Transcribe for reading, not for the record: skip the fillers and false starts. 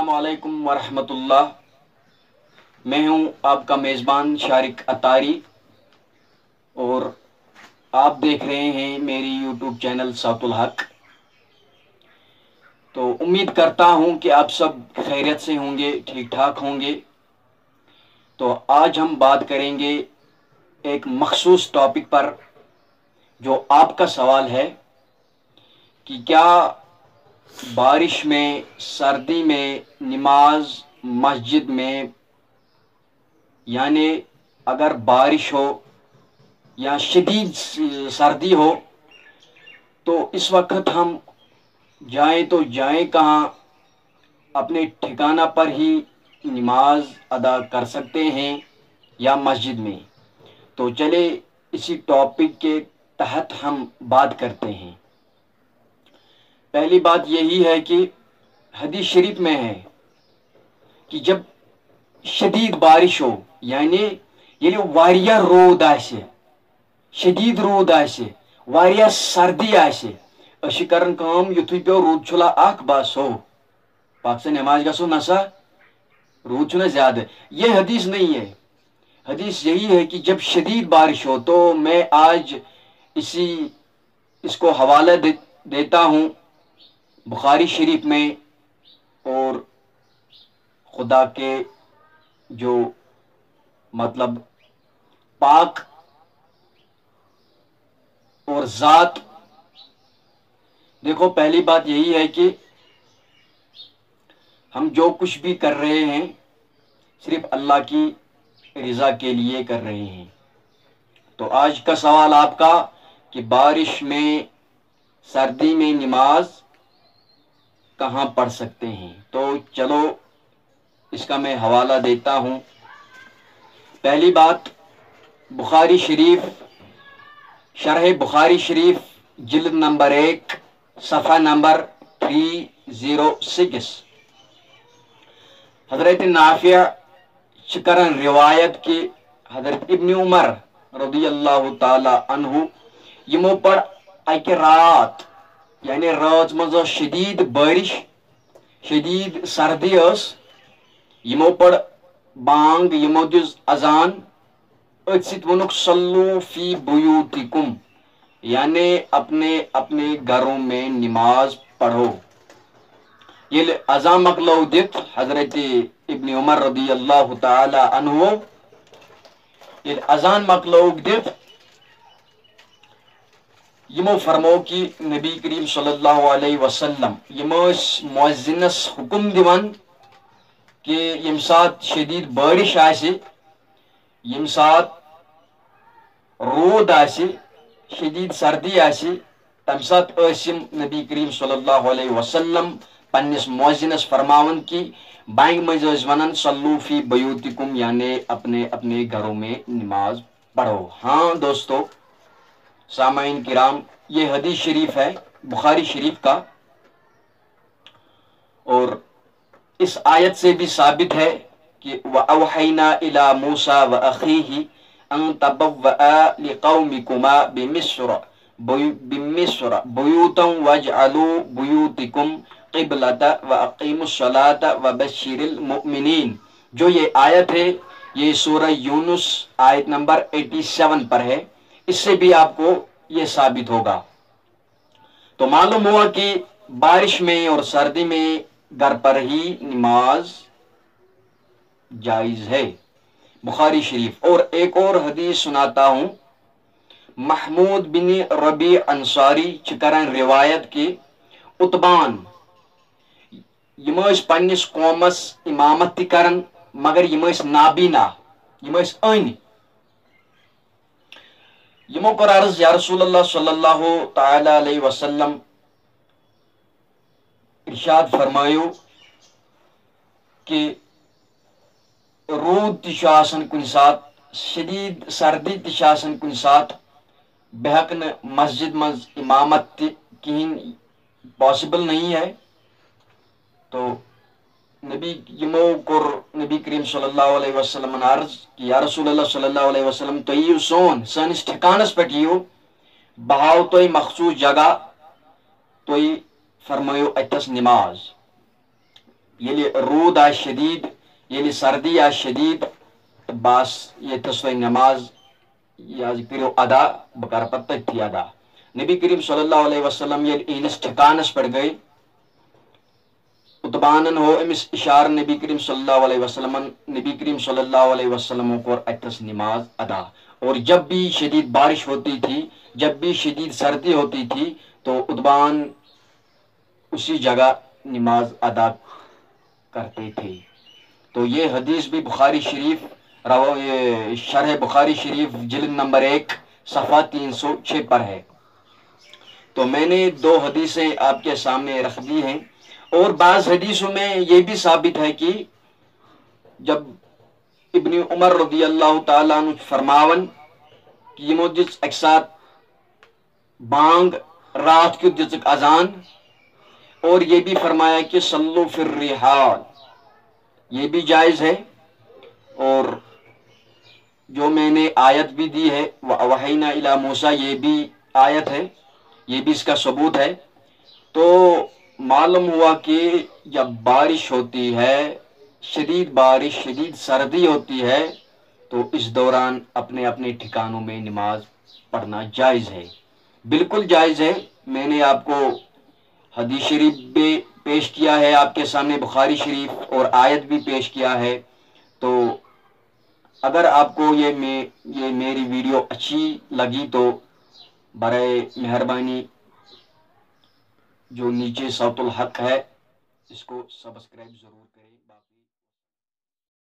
अस्सलाम वालेकुम वरहमतुल्लाह। मैं हूं आपका मेज़बान शारिक अतारी और आप देख रहे हैं मेरी यूट्यूब चैनल सौतुल हक। तो उम्मीद करता हूं कि आप सब खैरियत से होंगे, ठीक ठाक होंगे। तो आज हम बात करेंगे एक मखसूस टॉपिक पर, जो आपका सवाल है कि क्या बारिश में, सर्दी में नमाज मस्जिद में, यानी अगर बारिश हो या शदीद सर्दी हो तो इस वक्त हम जाएं तो जाएं कहाँ? अपने ठिकाना पर ही नमाज अदा कर सकते हैं या मस्जिद में? तो चले इसी टॉपिक के तहत हम बात करते हैं। पहली बात यही है कि हदीस शरीफ में है कि जब शदीद बारिश हो, यानी ये वारिया रोद आसे, शदीद रोद आसे, वारिया सर्दी आसे, अशी करन काम युथुय पे रोद छुला आख बास हो पाक से नमाज गसो नसा रोद छुना ज्यादा। ये हदीस नहीं है। हदीस यही है कि जब शदीद बारिश हो, तो मैं आज इसको हवाला देता हूँ बुखारी शरीफ में, और खुदा के जो मतलब पाक और ज़ात। देखो, पहली बात यही है कि हम जो कुछ भी कर रहे हैं सिर्फ अल्लाह की रज़ा के लिए कर रहे हैं। तो आज का सवाल आपका कि बारिश में, सर्दी में नमाज कहाँ पढ़ सकते हैं? तो चलो इसका मैं हवाला देता हूँ। पहली बात, बुखारी शरीफ, शरह बुखारी शरीफ जिल्द नंबर 1 सफ़ा नंबर 306। हज़रत नाफिया करन रिवायत कि हज़रत इब्न उमर रज़ियल्लाहु ताला अन्हु यमो पर अकि रात, यानी रात मज शदीद बारिश, शदीद सर्दी यमो पर बांग, यमो दिस अजान, अत वनुक सल्लू फी बुयूतिकुम, यानी अपने अपने घरों में नमाज पढ़ो। ये अजान मकलो दित हजरत इब्न उमर रज़ियल्लाहु ताला अन्हु ये अजान मकलो दित यमो फरमो कि नबी करीम सल्लल्लाहु अलैहि वसल्लम यमो मुअज्जिनस हुक्म दिवन कि यम सात शदीद बारिश आसे, यम सात रोद आसे, शदीद सर्दी आसे, तम सात नबी करीम सल्लल्लाहु अलैहि वसल्लम पन्निस मुअज्जिनस फरमावन कि बांग मज वनन सल्लू फी बयूतिकुम, यानी अपने अपने घरों में नमाज पढ़ो। हाँ दोस्तों, सामाइन किराम, ये हदीस शरीफ है बुखारी शरीफ का, और इस आयत से भी साबित है कि वअवहैना इला मूसा व अखीही अन तबव्वअ लिकौमिकुमा बिमिस्र बुयूतन वजअलू बुयूतिकुम क़िबलता व अक़ीमुस्सलात व बश्शिरिल मुमिनीन। जो ये आयत है, ये सूरह यूनुस आयत नंबर 87 पर है। इससे भी आपको ये साबित होगा। तो मालूम हुआ कि बारिश में और सर्दी में घर पर ही नमाज जायज है, बुखारी शरीफ। और एक और हदीस सुनाता हूं, महमूद बिन रबी अंसारी चिकरन रिवायत की उतबान यम पन्निस कौमस इमामत त करन, मगर यम नाबीना, यम अन। यमो कर अर्ज, या रसूलल्लाह सल्लल्लाहु ताला अलैहि वसल्लम, इरशाद फरमायो कि रूद तन कुन सात, शदीद सर्दी तन कुन सात, बह हेक न मस्जिद मज इमामत कहीं पॉसिबल नहीं है। तो नबी यमो कोर नबी करीम सल्लल्लाहु अलैहि वसल्लम अर्ज कि या रसूलल्लाह सल्लल्लाहु अलैहि वसल्लम, तो यू सोन सनिस ठिकानस पे यू बहाव तो मखसूस जगह, तो फरमायो अतस नमाज। یلی رود آس شدید، یلی سردی آس شدید، بس یہ تسوی نماز یہ کرو ادا، بہ کر پتہ تھی ادا۔ نبی کریم صلی اللہ علیہ وسلم یل اینس ٹھکانس پہ گئی، اتبانن ہو امس اشار نبی کریم صلی اللہ علیہ وسلم، نبی کریم صلی اللہ علیہ وسلم کو اتس نماز ادا۔ اور جب بھی شدید بارش ہوتی تھی، جب بھی شدید سردی ہوتی تھی، تو اتبان اسی جگہ نماز ادا کرتے تھے۔ تو یہ حدیث بھی بخاری شریف شرح بخاری شریف جلد نمبر 1 صفحہ 306 پر ہے۔ تو میں نے 2 حدیثیں آپ کے سامنے رکھ دی ہیں، اور بعض حدیثوں میں یہ بھی ثابت ہے کہ جب ابن عمر رضی اللہ تعالیٰ عنہ فرماون کہ یمو دِژ اکہِ ساتہٕ بانگ، رات کیُتھ دِژٕکھ اذان، اور یہ بھی فرمایا کہ صلو فی الرحال، یہ بھی جائز ہے۔ اور جو میں نے آیت بھی دی ہے وَأَوْحَيْنَا إِلَىٰ مُوسَىٰ، یہ بھی آیت ہے، یہ بھی اس کا ثبوت ہے۔ تو معلوم ہوا کہ جب بارش ہوتی ہے، شدید بارش، شدید سردی ہوتی ہے، تو اس دوران اپنے اپنے ٹھکانوں میں نماز پڑھنا جائز ہے، بالکل جائز ہے۔ میں نے آپ کو حدیث شریف بھی پیش کیا ہے آپ کے سامنے، بخاری شریف، اور آیت بھی پیش کیا ہے۔ تو اگر آپ کو یہ میری ویڈیو اچھی لگی تو برائے مہربانی جو نیچے صوت الحق ہے اس کو سبسکرائب ضرور کریں۔